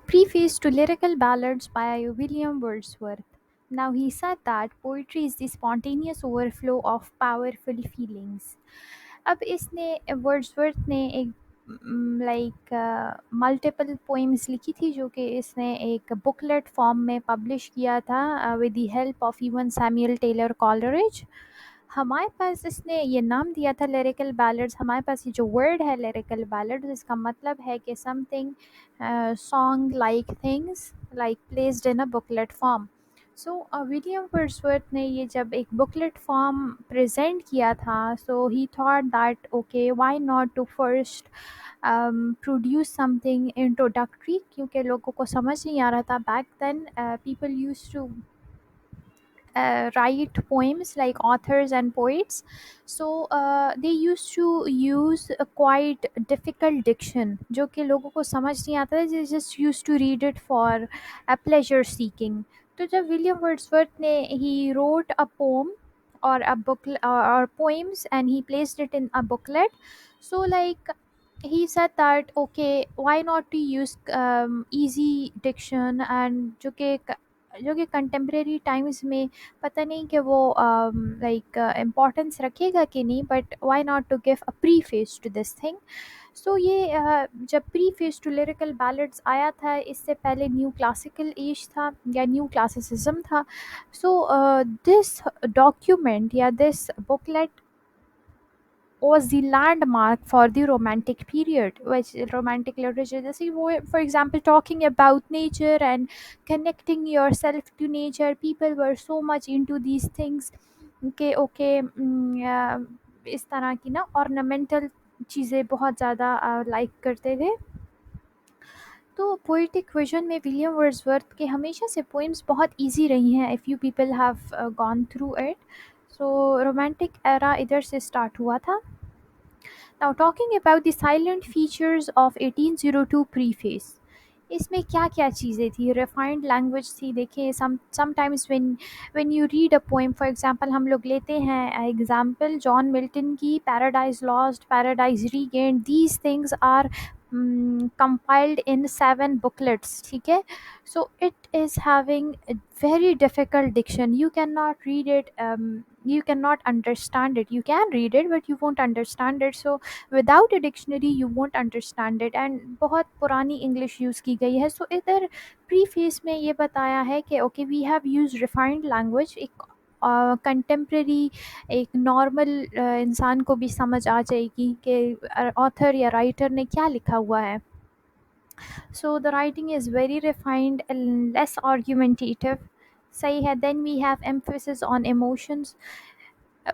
Preface to Lyrical Ballads by William Wordsworth. Now, he said that poetry is the spontaneous overflow of powerful feelings. अब इसने Wordsworth ने एक multiple poems लिखी थी जो कि इसने एक बुकलेट फॉर्म में पब्लिश किया था with the help of even Samuel Taylor Coleridge. हमारे पास इसने ये नाम दिया था लिरिकल बैलड्स। हमारे पास ये जो वर्ड है लिरिकल बैलड्स, इसका मतलब है कि something song like things like placed in a booklet form. So William Wordsworth ने ये जब एक बुकलेट फॉर्म प्रेजेंट किया था, so he thought that okay why not to first produce something introductory, क्योंकि लोगों को समझ नहीं आ रहा था back then. People used to write poems like authors and poets, so they used to use a quite difficult diction जो कि लोगों को समझ नहीं आता था। they just used to read it for a pleasure seeking। तो जब विलियम वर्ड्सवर्थ ने he wrote a poem or a book or poems and he placed it in a booklet, so like he said that okay why not to use easy diction and जो कि contemporary times में पता नहीं कि वो importance रखेगा कि नहीं, but why not to give a preface to this thing. So ये जब प्रीफेस टू लिरिकल बैलेड्स आया था, इससे पहले न्यू क्लासिकल एज था या न्यू क्लासिसिज्म था। सो दिस डॉक्यूमेंट या this booklet was the landmark for the romantic period, which romantic literature जैसे वो for example talking about nature and connecting yourself to nature, people were so much into these things कि okay इस तरह की ना ornamental चीज़ें बहुत ज़्यादा लाइक करते थे। तो पोइटिक विजन में विलियम वर्ड्सवर्थ के हमेशा से पोइम्स बहुत इजी रही हैं if you people have gone through it. So romantic era इधर से स्टार्ट हुआ था। Now talking about the silent features of 1802 preface, इसमें क्या क्या चीज़ें थी? रिफाइंड लैंग्वेज थी। देखिए sometimes when you read a poem, for example हम लोग लेते हैं एग्जांपल जॉन मिल्टन की Paradise Lost, Paradise Regained, these things are compiled in 7 booklets, ठीक है। So it is having a very difficult diction, you cannot read it, you cannot understand it, you can read it but you won't understand it, so without a dictionary you won't understand it, and बहुत पुरानी English use की गई है। सो इधर preface में ये बताया है कि okay we have use refined language, एक कंटेम्प्रेरी एक नॉर्मल इंसान को भी समझ आ जाएगी कि ऑथर या राइटर ने क्या लिखा हुआ है। So the writing is very refined and less argumentative, सही है। Then we have emphasis on emotions,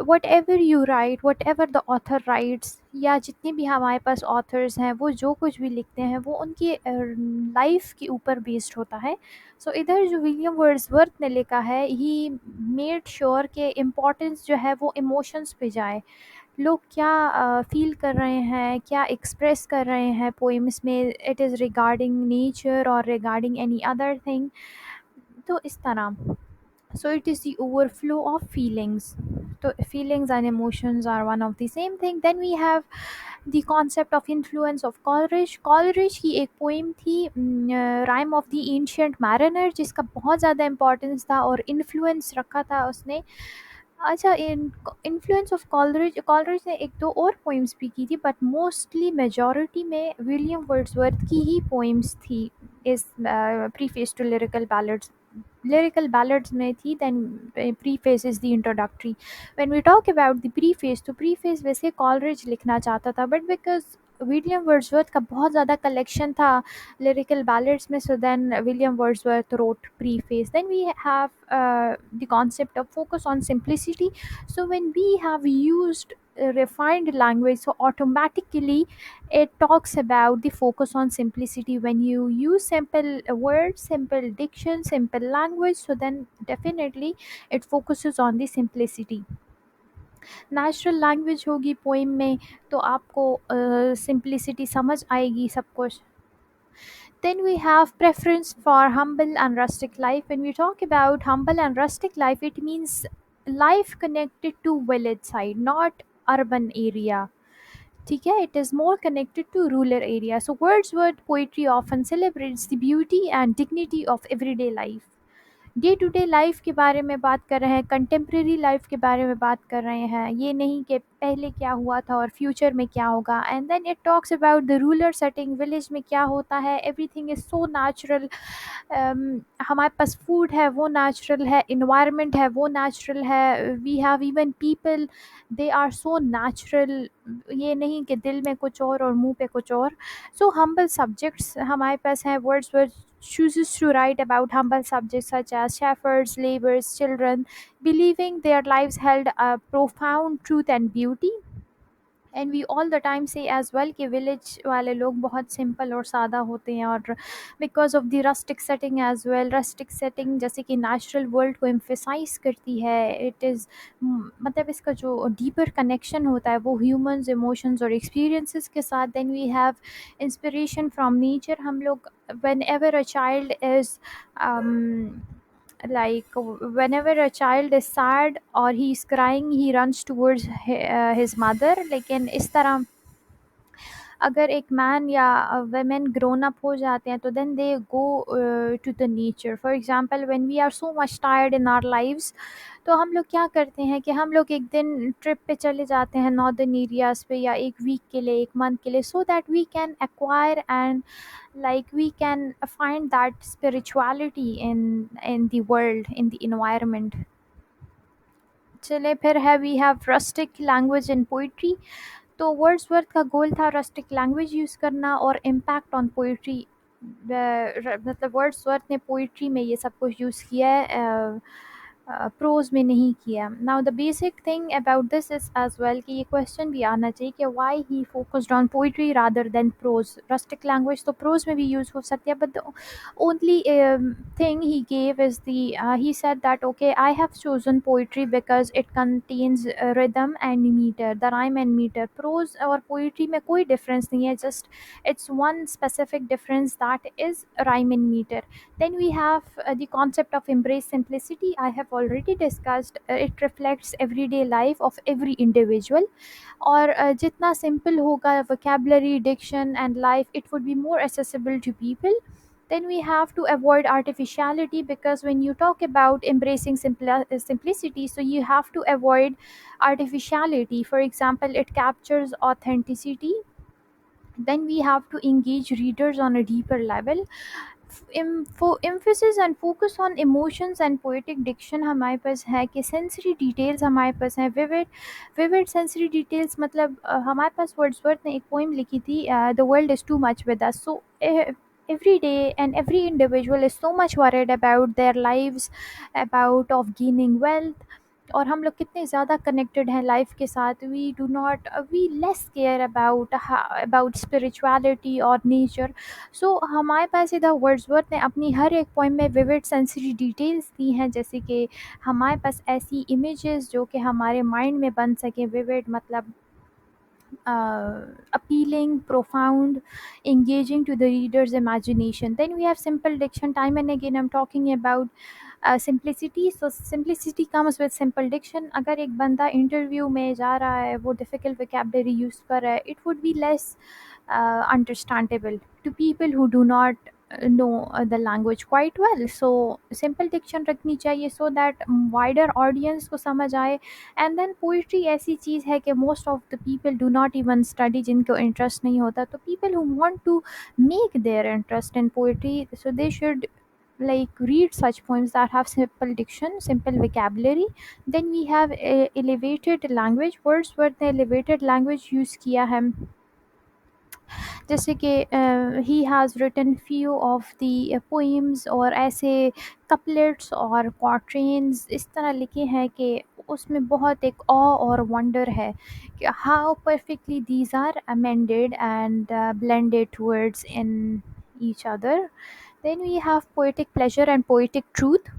whatever you write, whatever the author writes, या जितने भी हमारे पास ऑथर्स हैं वो जो कुछ भी लिखते हैं वो उनकी लाइफ के ऊपर बेस्ड होता है। सो इधर जो विलियम वर्ड्सवर्थ ने लिखा है, ही मेड श्योर के इम्पोर्टेंस जो है वो इमोशंस पे जाए, लोग क्या फील कर रहे हैं, क्या एक्सप्रेस कर रहे हैं पोइम्स में, इट इज़ रिगार्डिंग नेचर और रिगार्डिंग एनी अदर थिंग। तो इस तरह, so it is the overflow of feelings, so feelings and emotions are one of the same thing। then we have the concept of influence of Coleridge की एक poem थी rhyme of the ancient mariner, जिसका बहुत ज़्यादा importance था और influence रखा था उसने। अच्छा, इन्फ्लुएंस ऑफ कॉलरिज ने एक दो और पोइम्स भी की थी, बट मोस्टली मेजॉरिटी में विलियम वर्ड्सवर्थ की ही पोइम्स थी इस प्रीफेस टू lyrical ballads में थी। then preface is the introductory। when we talk about the preface, तो preface वैसे कॉलरिज लिखना चाहता था, बट बिकॉज विलियम वर्ड्सवर्थ का बहुत ज़्यादा कलेक्शन था लिरिकल बैलेड्स में, so then William Wordsworth wrote preface। then we have the concept of focus on simplicity। so when we have used refined language, so automatically it talks about the focus on simplicity। when you use simple words, simple diction, simple language, so then definitely it focuses on the simplicity। Natural language होगी poem में तो आपको simplicity समझ आएगी सब कुछ। Then we have preference for humble and rustic life। when we talk about humble and rustic life, it means life connected to village side, not urban area। ठीक है, it is more connected to rural areas. So Wordsworth poetry often celebrates the beauty and dignity of everyday life. Day to day life के बारे में बात कर रहे हैं, contemporary life के बारे में बात कर रहे हैं, ये नहीं कि पहले क्या हुआ था और फ्यूचर में क्या होगा. And then it talks about the rural setting, village में क्या होता है, एवरीथिंग इज़ सो नेचुरल. हमारे पास फूड है वो नेचुरल है, इन्वायरमेंट है वो नेचुरल है, we have even people, they are so natural. ये नहीं कि दिल में कुछ और मुंह पे कुछ और. सो हम्बल सब्जेक्ट्स हमारे पास हैं. Wordsworth chooses to write about humble subjects such as shepherds, laborers, children, believing their lives held a profound truth and beauty. And we all the time say as well कि village वाले लोग बहुत simple और सादा होते हैं, और because of the rustic setting as well. Rustic setting जैसे कि नेचुरल वर्ल्ड को एम्फेसाइज करती है. इट इज़ मतलब इसका जो डीपर कनेक्शन होता है वो ह्यूमंस इमोशंस और एक्सपीरियंसेस के साथ. Then we have inspiration from nature. हम लोग whenever a child is like whenever a child is sad or he is crying, he runs towards his mother. लेकिन इस तरह अगर एक मैन या वेमेन ग्रोन अप हो जाते हैं तो then they go to the nature. For example when we are so much tired in our lives, तो हम लोग क्या करते हैं कि हम लोग एक दिन ट्रिप पे चले जाते हैं नॉर्दर्न एरियाज़ पे, या एक वीक के लिए, एक मंथ के लिए, so that we can acquire and like we can find that spirituality in the world, in the environment. चले फिर है we have rustic language in poetry. तो वर्ड्सवर्थ का गोल था रस्टिक लैंग्वेज यूज़ करना और इम्पैक्ट ऑन पोइट्री. मतलब Wordsworth ने पोइट्री में ये सब कुछ यूज़ किया है, प्रोज में नहीं किया. Now the basic thing about this is as well कि ये क्वेश्चन भी आना चाहिए कि why he focused on poetry rather than prose. Rustic language तो प्रोज में भी यूज़ हो सकती है, but the only thing he gave is he said that okay, I have chosen poetry because it contains rhythm and meter, the rhyme and meter. Prose और poetry में कोई difference नहीं है, just it's one specific difference, that is rhyme and meter. Then we have the concept of embrace simplicity. I have already discussed. It reflects everyday life of every individual. और जितना simple होगा vocabulary, diction and life, it would be more accessible to people. Then we have to avoid artificiality, because when you talk about embracing simplicity, so you have to avoid artificiality. For example, it captures authenticity. Then we have to engage readers on a deeper level. Emphasis and focus on emotions and poetic diction हमारे पास है कि sensory details हमारे पास हैं. vivid sensory details मतलब हमारे पास Wordsworth ने एक poem लिखी थी, the world is too much with us. So every day and every individual is so much worried about their lives, about of gaining wealth, और हम लोग कितने ज़्यादा कनेक्टेड हैं लाइफ के साथ. We less care about spirituality और nature. So हमारे पास इधर वर्ड्सवर्थ ने अपनी हर एक पोइम में विविड सेंसरी डिटेल्स दी हैं, जैसे कि हमारे पास ऐसी इमेजेस जो कि हमारे माइंड में बन सके. विविड मतलब appealing, profound, engaging to the reader's imagination. Then we have simple diction. Time and again I'm talking about simplicity. So simplicity comes with simple diction. अगर एक बंदा इंटरव्यू में जा रहा है, वो difficult vocabulary यूज़ कर रहा है, it would be less understandable to people who do not know the language quite well. So simple diction रखनी चाहिए so that wider audience को समझ आए. एंड देन पोइट्री ऐसी चीज़ है कि most of the people do not even study, जिनको इंटरेस्ट नहीं होता. तो people who want to make their interest in poetry, so they should like read such poems that have simple diction, simple vocabulary. Then we have elevated language. Wordsworth ने elevated language use किया है, जैसे कि he has written few of the poems, और ऐसे couplets और क्वाट्रेन्स इस तरह लिखे हैं कि उसमें बहुत एक ऑ और वंडर है कि how perfectly these are amended and blended words in each other. Then we have poetic pleasure and poetic truth.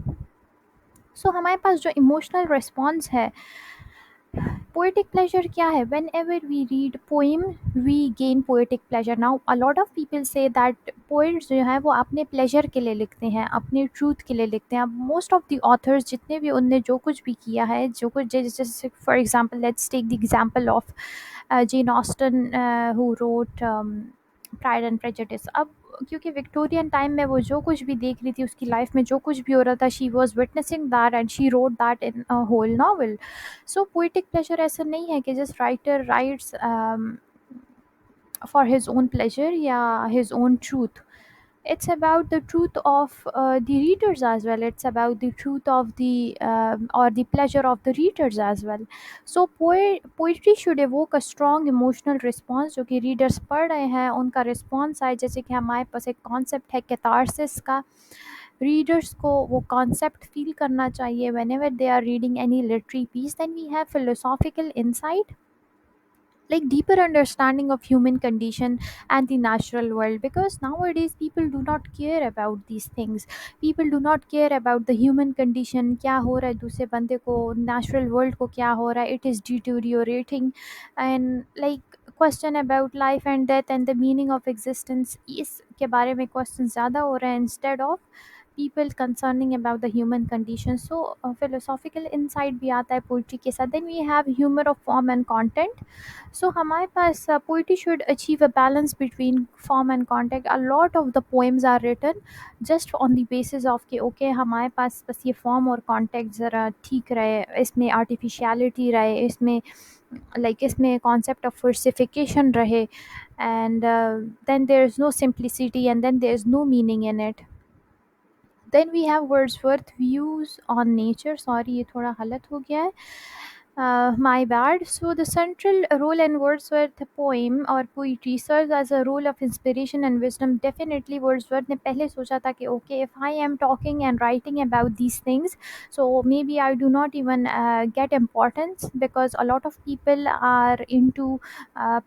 So हमारे पास जो इमोशनल रिस्पॉन्स है पोएटिक प्लेजर क्या है? Whenever we read poem we gain poetic pleasure. Now a lot of people say that poets जो है वो अपने प्लेजर के लिए लिखते हैं, अपने ट्रूथ के लिए लिखते हैं। अब मोस्ट ऑफ द ऑथर्स जितने भी उनने जो कुछ भी किया है, जो कुछ जैसे for example let's take the example of Jane Austen who wrote Pride and Prejudice. अब क्योंकि विक्टोरियन टाइम में वो जो कुछ भी देख रही थी, उसकी लाइफ में जो कुछ भी हो रहा था, she was witnessing that and she wrote that in a whole novel. So poetic pleasure ऐसा नहीं है कि just writer writes for his own pleasure, yeah, his own truth. It's about the truth of the readers as well. It's about the truth of the or the pleasure of the readers as well. So poetry should evoke a strong emotional response, जो कि readers पढ़ रहे हैं उनका response आए। जैसे कि हमारे पास एक concept है catharsis का, रीडर्स को वो कॉन्सेप्ट फील करना चाहिए whenever they are reading any literary piece. Then we have philosophical insight, like deeper understanding of human condition and the natural world, because nowadays people do not care about these things. People do not care about the human condition, क्या हो रहा है दूसरे बंदे को, natural world को क्या हो रहा है, it is deteriorating, and like question about life and death and the meaning of existence, इसके बारे में questions ज़्यादा हो रहे हैं instead of people concerning about the human condition. So philosophical insight भी आता है poetry के साथ. Then we have humor of form and content. So हमारे पास poetry should achieve a balance between form and content. A lot of the poems are written just on the basis of कि okay हमारे पास बस ये form और context ज़रा ठीक रहे, इसमें artificiality रहे, इसमें like इसमें concept of versification रहे, and then there is no simplicity and then there is no meaning in it. Then we have Wordsworth views on nature. Sorry, ये थोड़ा गलत हो गया है. My bad. So the central role in Wordsworth poem or poetry serves as a role of inspiration and wisdom. Definitely Wordsworth ने पहले सोचा था कि okay, if I am talking and writing about these things, so maybe I do not even get importance, because a lot of people are into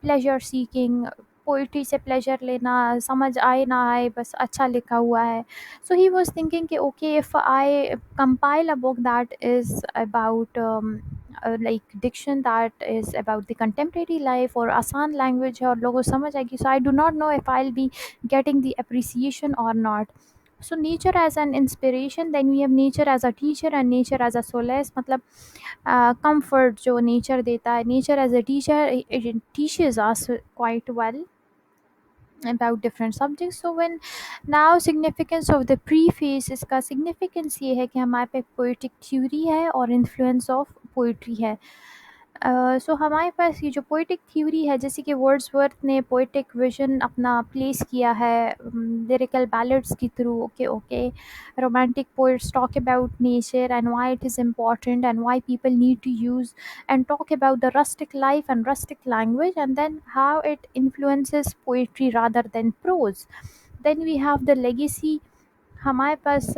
pleasure seeking. Poetry से pleasure लेना, समझ आए ना आए बस अच्छा लिखा हुआ है. So he was thinking कि okay, if I compile a book that is about like diction that is about the contemporary life or आसान language है और लोगों को समझ आएगी, so I do not know if I'll be getting the appreciation or not. So nature as an inspiration, then we have nature as a teacher and nature as a solace. मतलब comfort जो nature देता है, nature as a teacher, it teaches us quite well about different subjects. So when now significance of the preface, इसका significance ये है कि हमारे पे poetic theory है और influence of poetry है. सो हमारे पास ये जो पोइटिक थ्योरी है, जैसे कि वर्ड्सवर्थ ने पोइटिक विजन अपना प्लेस किया है लिरिकल बैलेट्स के through. Okay okay, romantic poets talk about nature and why it is important and why people need to use and talk about the rustic life and rustic language, and then how it influences poetry rather than prose. Then we have the legacy. हमारे पास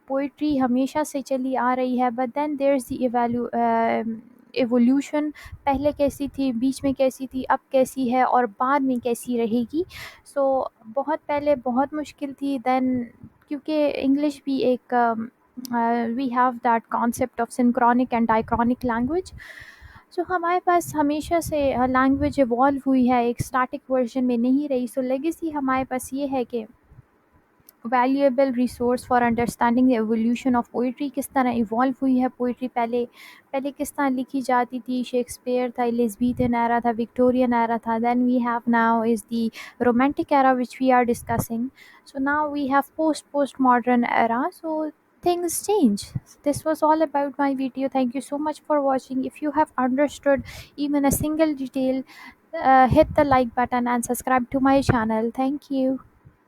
poetry हमेशा से चली आ रही है, but then there is the evolution. पहले कैसी थी, बीच में कैसी थी, अब कैसी है और बाद में कैसी रहेगी. सो बहुत पहले बहुत मुश्किल थी, देन क्योंकि इंग्लिश भी एक we have that concept of synchronic and diachronic language. So हमारे पास हमेशा से लैंग्वेज इवॉल्व हुई है, एक स्टैटिक वर्जन में नहीं रही. सो लेगेसी हमारे पास ये है कि valuable resource for understanding the evolution of poetry. किस तरह इवॉल्व हुई है पोइट्री, पहले पहले किस तरह लिखी जाती थी. शेक्सपियर था, एलिज़ाबेथन एरा था, विक्टोरियन एरा था. Then we have now is the romantic era which we are discussing. So now we have postmodern era. So things change. This was all about my video. Thank you so much for watching. If you have understood even a single detail, hit the like button and subscribe to my channel. Thank you.